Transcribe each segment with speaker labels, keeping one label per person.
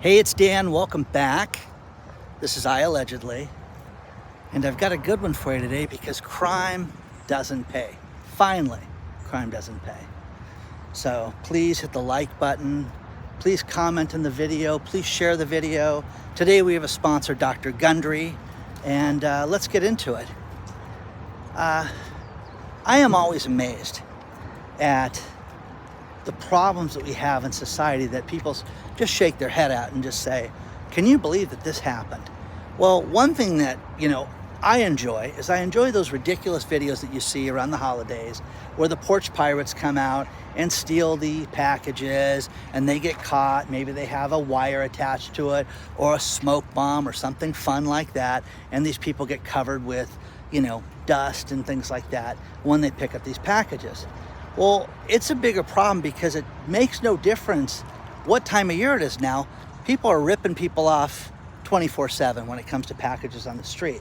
Speaker 1: Hey, it's Dan. Welcome back. This is iAllegedly, and I've got a good one for you today because crime doesn't pay. Finally, crime doesn't pay. So please hit the like button. Please comment on the video. Please share the video. Today we have a sponsor, Dr. Gundry, and let's get into it. I am always amazed at the problems that we have in society that people just shake their head at and just say, can you believe that this happened? Well, one thing that, I enjoy those ridiculous videos that you see around the holidays where the Porch pirates come out and steal the packages and they get caught. Maybe they have a wire attached to it or a smoke bomb or something fun like that. And these people get covered with, dust and things like that when they pick up these packages. Well, it's a bigger problem because it makes no difference what time of year it is now. People are ripping people off 24/7 when it comes to packages on the street.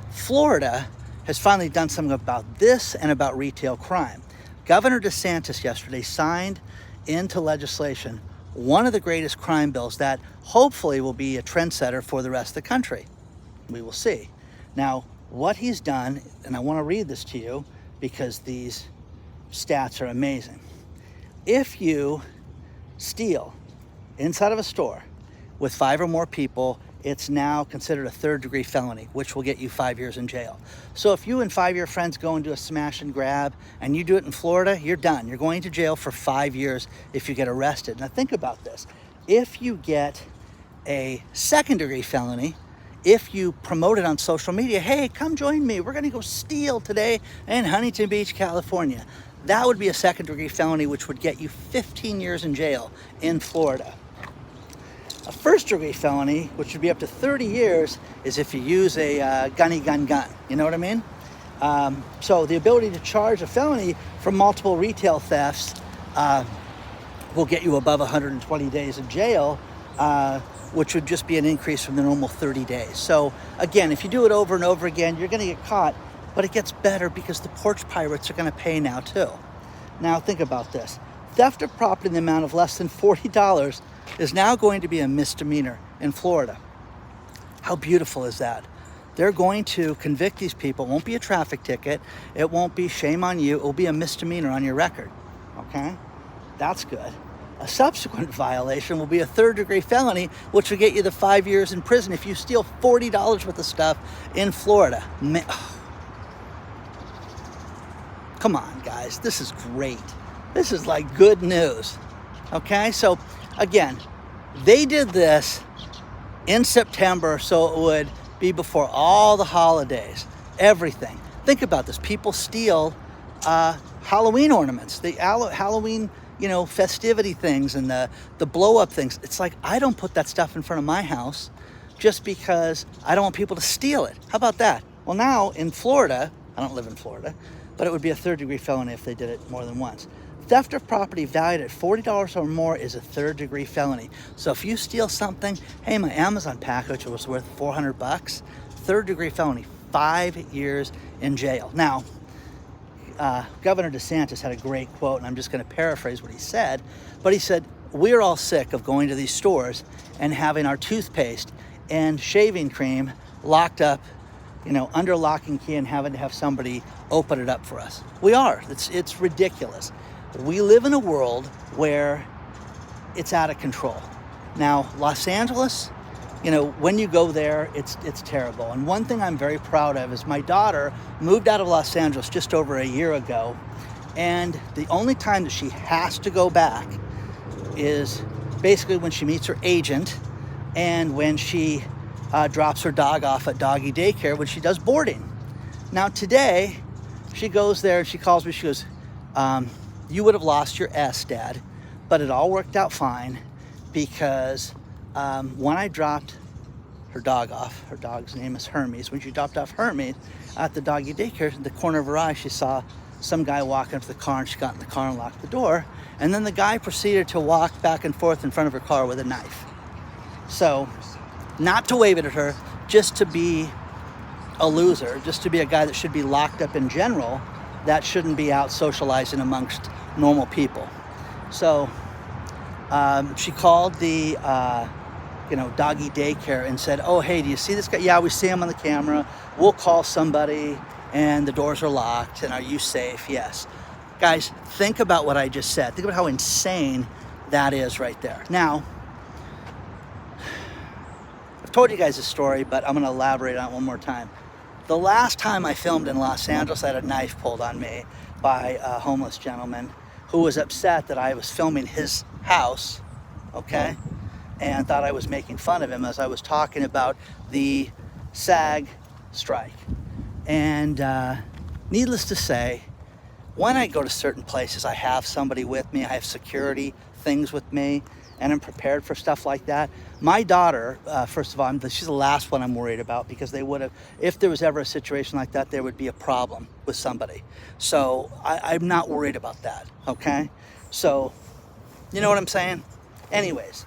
Speaker 1: Florida has finally done something about this and about retail crime. Governor DeSantis yesterday signed into legislation one of the greatest crime bills that hopefully will be a trendsetter for the rest of the country. We will see. Now, what he's done, and I want to read this to you because these stats are amazing. If you steal inside of a store with 5 or more people, it's now considered a third-degree felony, which will get you 5 years in jail. So if you and 5 of your friends go and do a smash and grab and you do it in Florida, you're done. You're going to jail for 5 years if you get arrested. Now think about this. If you get a second-degree felony, if you promote it on social media, hey, come join me, we're gonna go steal today in Huntington Beach, California. That would be a second-degree felony, which would get you 15 years in jail in Florida. A first-degree felony, which would be up to 30 years, is if you use a gun. You know what I mean? So the ability to charge a felony for multiple retail thefts will get you above 120 days in jail, which would just be an increase from the normal 30 days. So again, if you do it over and over again, you're gonna get caught, but it gets better because the Porch pirates are gonna pay now too. Now think about this. Theft of property in the amount of less than $40 is now going to be a misdemeanor in Florida. How beautiful is that? They're going to convict these people. It won't be a traffic ticket. It won't be shame on you. It will be a misdemeanor on your record, okay? That's good. A subsequent violation will be a third-degree felony, which will get you the 5 years in prison if you steal $40 worth of stuff in Florida. Come on, guys. This is great. This is like good news. Okay? So, again, they did this in September so it would be before all the holidays, everything. Think about this. People steal Halloween ornaments, the Halloween festivity things and the blow-up things. It's like, I don't put that stuff in front of my house just because I don't want people to steal it. How about that? Well, now in Florida, I don't live in Florida, but it would be a third-degree felony if they did it more than once. Theft of property valued at $40 or more is a third-degree felony. So if you steal something, hey, my Amazon package was worth $400, third-degree felony, 5 years in jail. Now, Governor DeSantis had a great quote, and I'm just going to paraphrase what he said, but he said, we're all sick of going to these stores and having our toothpaste and shaving cream locked up, under lock and key and having to have somebody open it up for us. We are. It's ridiculous. We live in a world where it's out of control. Now, Los Angeles, when you go there, it's terrible. And one thing I'm very proud of is my daughter moved out of Los Angeles just over a year ago. And the only time that she has to go back is basically when she meets her agent and when she drops her dog off at doggy daycare when she does boarding. Now today, she goes there and she calls me, she goes, you would have lost your S, Dad, but it all worked out fine because when I dropped her dog off, her dog's name is Hermes, when she dropped off Hermes at the doggy daycare, in the corner of her eye, she saw some guy walking up to the car and she got in the car and locked the door. And then the guy proceeded to walk back and forth in front of her car with a knife. So, not to wave it at her, just to be a loser, just to be a guy that should be locked up in general, that shouldn't be out socializing amongst normal people. So she called the doggy daycare and said, oh, hey, do you see this guy? Yeah, we see him on the camera. We'll call somebody and the doors are locked. And are you safe? Yes. Guys, think about what I just said. Think about how insane that is right there. Now, I've told you guys this story, but I'm going to elaborate on it one more time. The last time I filmed in Los Angeles, I had a knife pulled on me by a homeless gentleman who was upset that I was filming his house, okay, and thought I was making fun of him as I was talking about the SAG strike. And needless to say, when I go to certain places, I have somebody with me, I have security things with me, and I'm prepared for stuff like that. My daughter, first of all, she's the last one I'm worried about, because they would have, if there was ever a situation like that, there would be a problem with somebody. So I'm not worried about that, okay? So, you know what I'm saying? Anyways,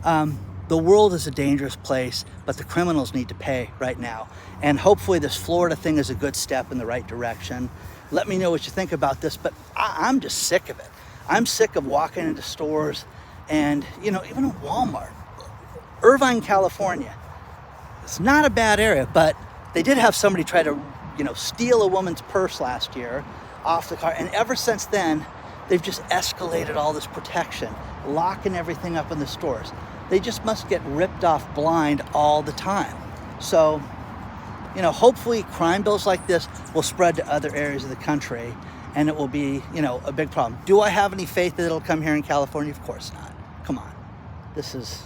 Speaker 1: the world is a dangerous place, but the criminals need to pay right now. And hopefully this Florida thing is a good step in the right direction. Let me know what you think about this, but I'm just sick of it. I'm sick of walking into stores and, even in Walmart, Irvine, California. It's not a bad area, but they did have somebody try to, steal a woman's purse last year off the car. And ever since then, they've just escalated all this protection, locking everything up in the stores. They just must get ripped off blind all the time. So, hopefully crime bills like this will spread to other areas of the country, and it will be, a big problem. Do I have any faith that it'll come here in California? Of course not. Come on. This is,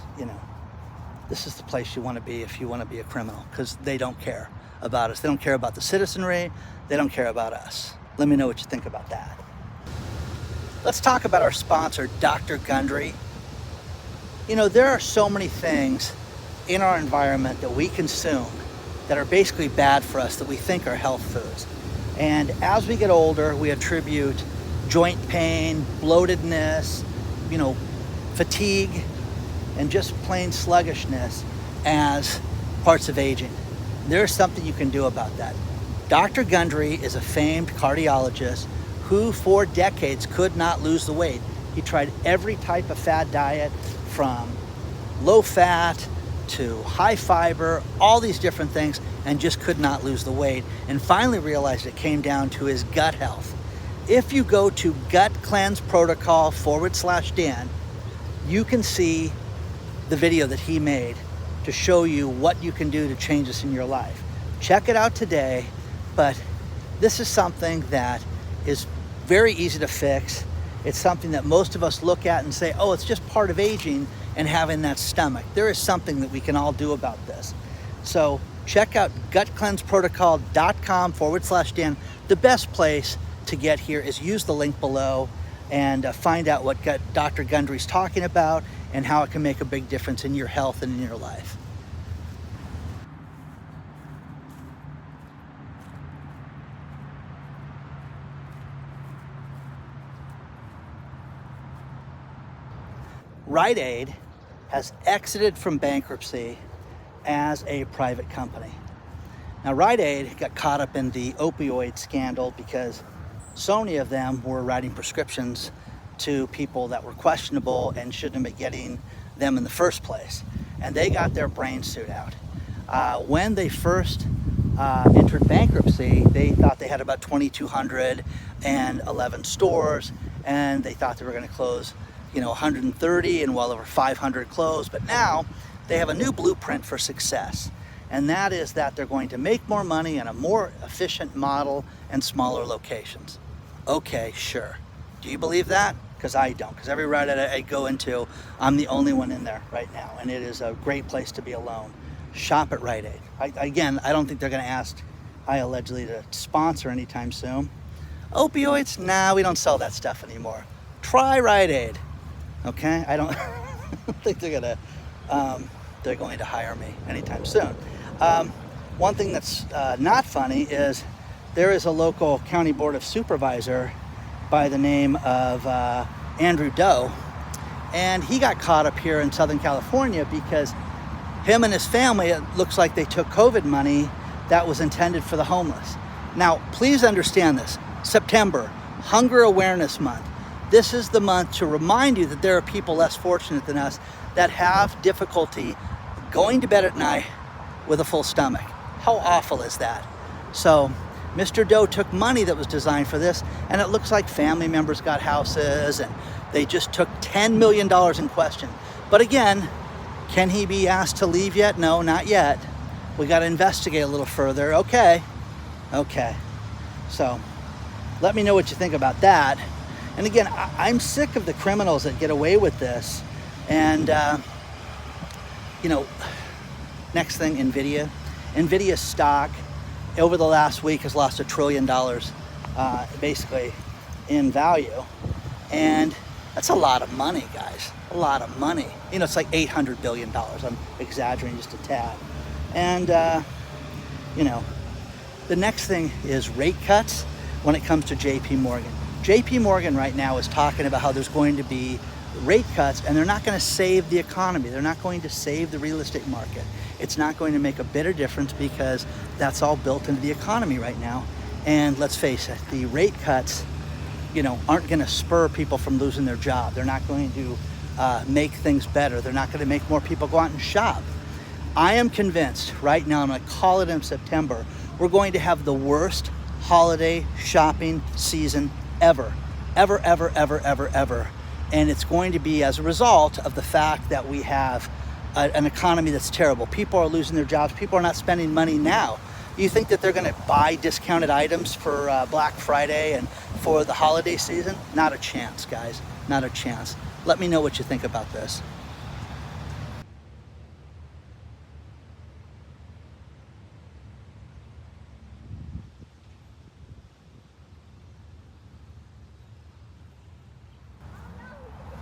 Speaker 1: this is the place you want to be if you want to be a criminal, because they don't care about us. They don't care about the citizenry. They don't care about us. Let me know what you think about that. Let's talk about our sponsor, Dr. Gundry. There are so many things in our environment that we consume that are basically bad for us that we think are health foods. And as we get older, we attribute joint pain, bloatedness, fatigue, and just plain sluggishness as parts of aging. There's something you can do about that. Dr. Gundry is a famed cardiologist who for decades could not lose the weight. He tried every type of fad diet, from low fat to high fiber, all these different things, and just could not lose the weight, and finally realized it came down to his gut health. If you go to Gut Cleanse Protocol /Dan, you can see the video that he made to show you what you can do to change this in your life. Check it out today, but this is something that is very easy to fix. It's something that most of us look at and say, oh, it's just part of aging and having that stomach. There is something that we can all do about this. So check out gutcleanseprotocol.com /Dan. The best place to get here is use the link below and find out what Dr. Gundry's talking about and how it can make a big difference in your health and in your life. Rite Aid has exited from bankruptcy as a private company. Now, Rite Aid got caught up in the opioid scandal because so many of them were writing prescriptions to people that were questionable and shouldn't have been getting them in the first place. And they got their brain suit out. When they first entered bankruptcy, they thought they had about 2,211 stores, and they thought they were going to close 130, and well over 500 closed. But now they have a new blueprint for success, and that is that they're going to make more money in a more efficient model and smaller locations. Okay, sure. Do you believe that? Because I don't. Because every ride I go into, I'm the only one in there right now, and it is a great place to be alone. Shop at Rite Aid. I don't think they're going to ask iAllegedly to sponsor anytime soon. Opioids? Nah, we don't sell that stuff anymore. Try Rite Aid. Okay, I don't think they're going to hire me anytime soon. One thing that's not funny is there is a local county board of supervisor by the name of Andrew Doe, and he got caught up here in Southern California because him and his family, it looks like they took COVID money that was intended for the homeless. Now, please understand this. September, Hunger Awareness Month. This is the month to remind you that there are people less fortunate than us that have difficulty going to bed at night with a full stomach. How awful is that? So Mr. Doe took money that was designed for this, and it looks like family members got houses, and they just took $10 million in question. But again, can he be asked to leave yet? No, not yet. We got to investigate a little further. Okay. So let me know what you think about that. And again, I'm sick of the criminals that get away with this. And, next thing, NVIDIA. NVIDIA stock over the last week has lost $1 trillion, basically, in value. And that's a lot of money, guys. A lot of money. It's like $800 billion. I'm exaggerating just a tad. And, the next thing is rate cuts when it comes to JP Morgan. JP Morgan right now is talking about how there's going to be rate cuts, and they're not going to save the economy. They're not going to save the real estate market. It's not going to make a bit of difference because that's all built into the economy right now. And let's face it, the rate cuts, aren't going to spur people from losing their job. They're not going to make things better. They're not going to make more people go out and shop. I am convinced right now, I'm going to call it in September, we're going to have the worst holiday shopping season ever. And it's going to be as a result of the fact that we have an economy that's terrible. People are losing their jobs. People are not spending money now. You think that they're going to buy discounted items for Black Friday and for the holiday season? Not a chance, guys. Not a chance. Let me know what you think about this.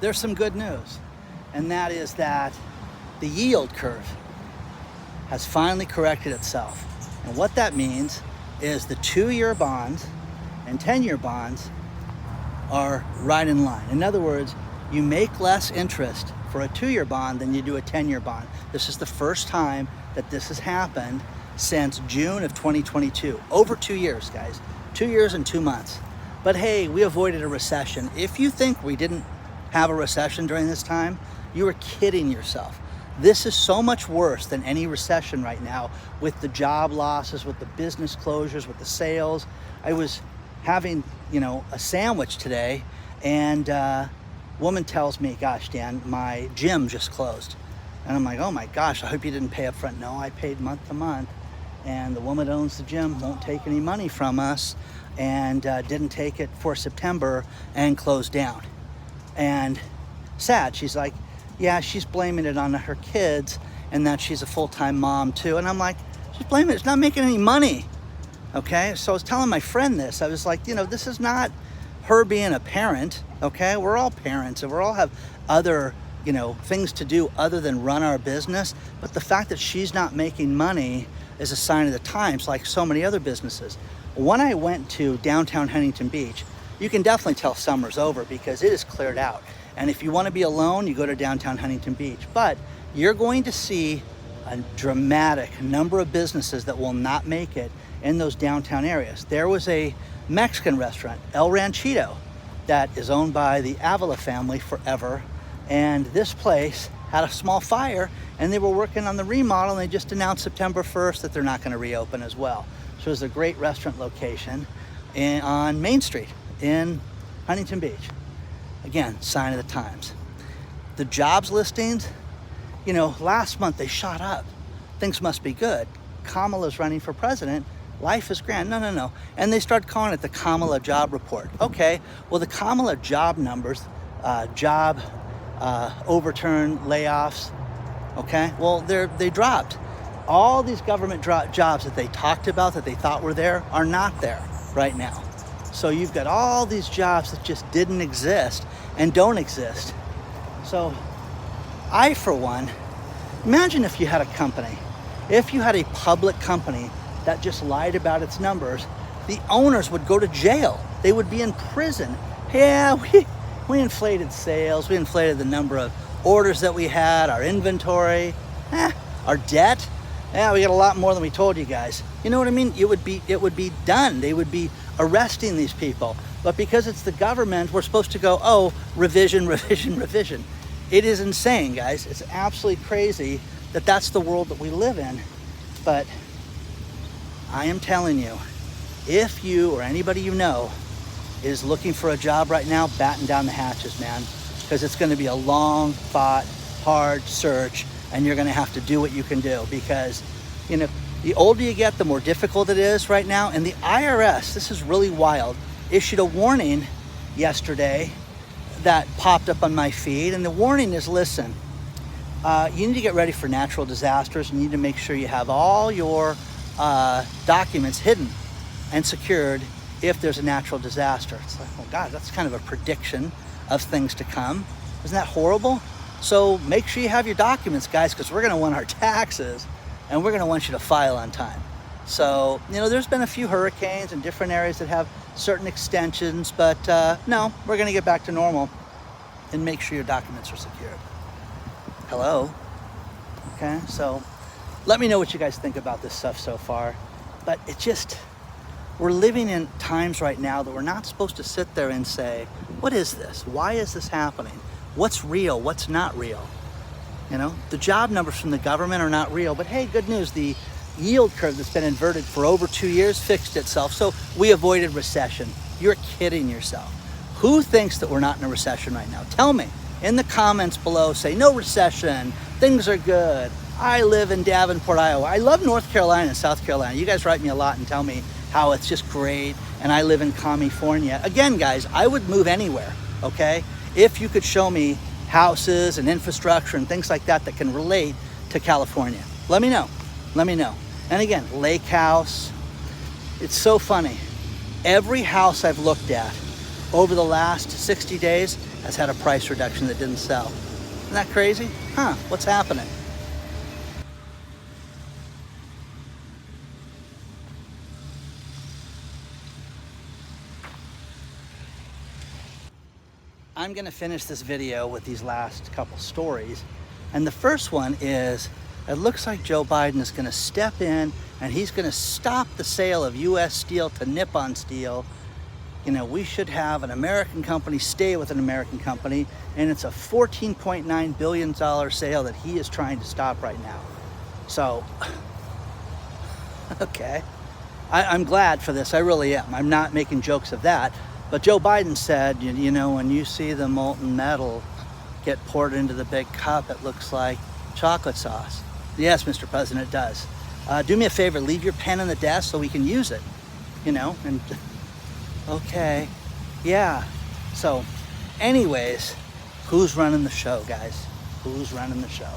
Speaker 1: There's some good news, and that is that the yield curve has finally corrected itself. And what that means is the 2-year bonds and 10-year bonds are right in line. In other words, you make less interest for a 2-year bond than you do a 10-year bond. This is the first time that this has happened since June of 2022. Over 2 years, guys. 2 years and 2 months. But hey, we avoided a recession. If you think we didn't have a recession during this time, you are kidding yourself. This is so much worse than any recession right now, with the job losses, with the business closures, with the sales. I was having, a sandwich today, and woman tells me, gosh, Dan, my gym just closed. And I'm like, oh my gosh, I hope you didn't pay up front. No, I paid month to month. And the woman that owns the gym won't take any money from us, and didn't take it for September and closed down. And sad, she's like, yeah, she's blaming it on her kids and that she's a full-time mom too. And I'm like, she's blaming it, it's not making any money. Okay, so I was telling my friend this. I was like, this is not her being a parent, okay? We're all parents, and we all have other, things to do other than run our business. But the fact that she's not making money is a sign of the times, like so many other businesses. When I went to downtown Huntington Beach, you can definitely tell summer's over because it is cleared out. And if you want to be alone, you go to downtown Huntington Beach. But you're going to see a dramatic number of businesses that will not make it in those downtown areas. There was a Mexican restaurant, El Ranchito, that is owned by the Avila family forever. And this place had a small fire, and they were working on the remodel, and they just announced September 1st that they're not going to reopen as well. So it was a great restaurant location on Main Street in Huntington Beach. Again, sign of the times. The jobs listings, last month they shot up. Things must be good. Kamala's running for president. Life is grand. No. And they start calling it the Kamala job report. Okay, well, the Kamala job numbers, job overturn, layoffs, okay, well, they dropped. All these government jobs that they talked about, that they thought were there, are not there right now. So you've got all these jobs that just didn't exist and don't exist. So I, for one, imagine if you had a company, if you had a public company that just lied about its numbers, the owners would go to jail. They would be in prison. Yeah, we inflated sales. We inflated the number of orders that we had, our inventory, our debt. Yeah, we got a lot more than we told you guys. You know what I mean? It would be done. They would be arresting these people. But because it's the government, we're supposed to go, oh, revision, revision, revision. It is insane, guys. It's absolutely crazy that that's the world that we live in. But I am telling you, if you or anybody you know is looking for a job right now, batten down the hatches, man, because it's going to be a long, fought, hard search, and you're going to have to do what you can do, because, you know, the older you get, the more difficult it is right now. And the IRS, this is really wild, issued a warning yesterday that popped up on my feed. And the warning is, listen, you need to get ready for natural disasters. You need to make sure you have all your documents hidden and secured if there's a natural disaster. It's like, oh God, that's kind of a prediction of things to come. Isn't that horrible? So make sure you have your documents, guys, because we're going to want our taxes, and we're going to want you to file on time. So, you know, there's been a few hurricanes in different areas that have certain extensions, but no, we're going to get back to normal, and make sure your documents are secured. Hello? Okay, so let me know what you guys think about this stuff so far. But it just, we're living in times right now that we're not supposed to sit there and say, what is this? Why is this happening? What's real? What's not real? You know, the job numbers from the government are not real, but hey, good news. The yield curve that's been inverted for over 2 years fixed itself. So we avoided recession. You're kidding yourself. Who thinks that we're not in a recession right now? Tell me in the comments below. Say no recession. Things are good. I live in Davenport, Iowa. I love North Carolina and South Carolina. You guys write me a lot and tell me how it's just great. And I live in California. Again, guys, I would move anywhere, okay? If you could show me houses and infrastructure and things like that that can relate to California. Let me know. Let me know. And again, lake house. It's so funny. Every house I've looked at over the last 60 days has had a price reduction that didn't sell. Isn't that crazy? Huh, what's happening? I'm gonna finish this video with these last couple stories. And the first one is, it looks like Joe Biden is gonna step in and he's gonna stop the sale of US steel to Nippon Steel. You know, we should have an American company stay with an American company, and it's a $14.9 billion sale that he is trying to stop right now. So, okay. I'm glad for this, I really am. I'm not making jokes of that. But Joe Biden said, you know, when you see the molten metal get poured into the big cup, it looks like chocolate sauce. Yes, Mr. President, it does. Do me a favor, leave your pen on the desk so we can use it, you know, and okay, yeah. So anyways, who's running the show, guys? Who's running the show?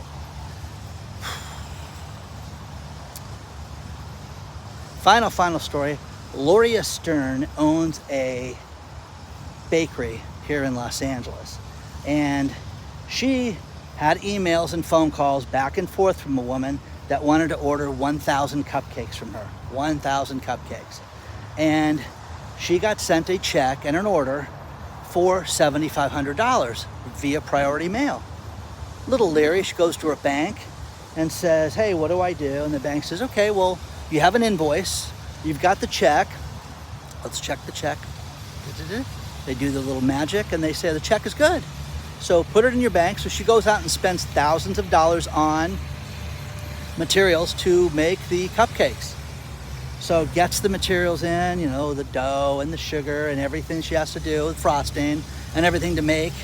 Speaker 1: Final story. Gloria Stern owns a bakery here in Los Angeles, and she had emails and phone calls back and forth from a woman that wanted to order 1,000 cupcakes from her. 1,000 cupcakes. And she got sent a check and an order for $7,500 via priority mail. Little leery, she goes to her bank and says, hey, what do I do? And the bank says, okay, well, you have an invoice, you've got the check, let's check the check. They do the little magic and they say the check is good. So put it in your bank. So she goes out and spends thousands of dollars on materials to make the cupcakes. So gets the materials in, you know, the dough and the sugar and everything she has to do, frosting and everything to make,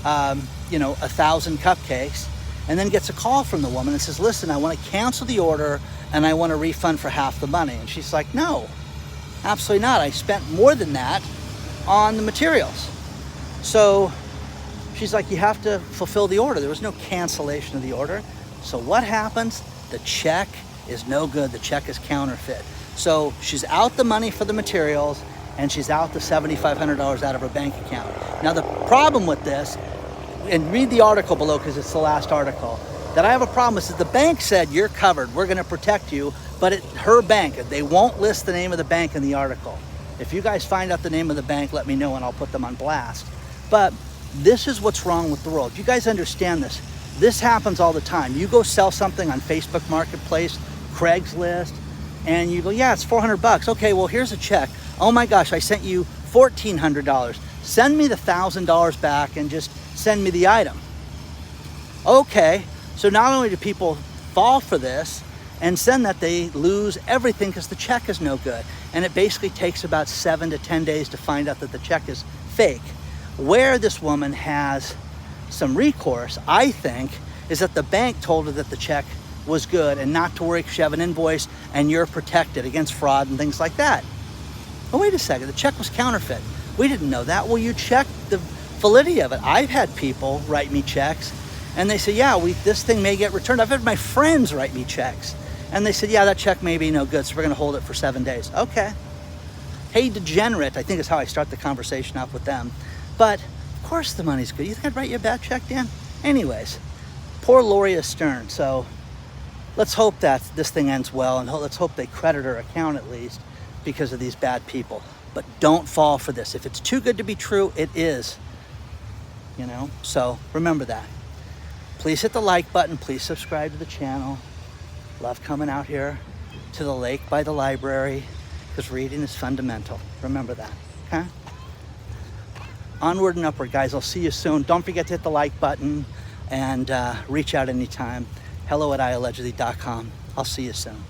Speaker 1: you know, 1,000 cupcakes. And then gets a call from the woman and says, listen, I want to cancel the order and I want a refund for half the money. And she's like, no, absolutely not. I spent more than that on the materials. So she's like, you have to fulfill the order. There was no cancellation of the order. So what happens? The check is no good. The check is counterfeit. So she's out the money for the materials and she's out the $7,500 out of her bank account. Now the problem with this, and read the article below because it's the last article, that I have a problem with is the bank said you're covered, we're gonna protect you, but her bank, they won't list the name of the bank in the article. If you guys find out the name of the bank, let me know and I'll put them on blast. But this is what's wrong with the world. You guys understand this. This happens all the time. You go sell something on Facebook Marketplace, Craigslist, and you go, yeah, it's $400. Okay, well, here's a check. Oh my gosh, I sent you $1,400. Send me the $1,000 back and just send me the item. Okay, so not only do people fall for this, and send that, they lose everything because the check is no good. And it basically takes about 7 to 10 days to find out that the check is fake. Where this woman has some recourse, I think, is that the bank told her that the check was good and not to worry because you have an invoice and you're protected against fraud and things like that. Oh, wait a second, the check was counterfeit. We didn't know that. Well, you check the validity of it. I've had people write me checks and they say, yeah, this thing may get returned. I've had my friends write me checks and they said, yeah, that check may be no good, so we're gonna hold it for 7 days. Okay. Hey, degenerate, I think is how I start the conversation off with them. But of course the money's good. You think I'd write you a bad check, Dan? Anyways, poor Gloria Stern. So let's hope that this thing ends well, and let's hope they credit her account at least because of these bad people. But don't fall for this. If it's too good to be true, it is. You know, so remember that. Please hit the like button. Please subscribe to the channel. Love coming out here to the lake by the library because reading is fundamental. Remember that, okay? Onward and upward, guys. I'll see you soon. Don't forget to hit the like button and reach out anytime. hello@iallegedly.com. I'll see you soon.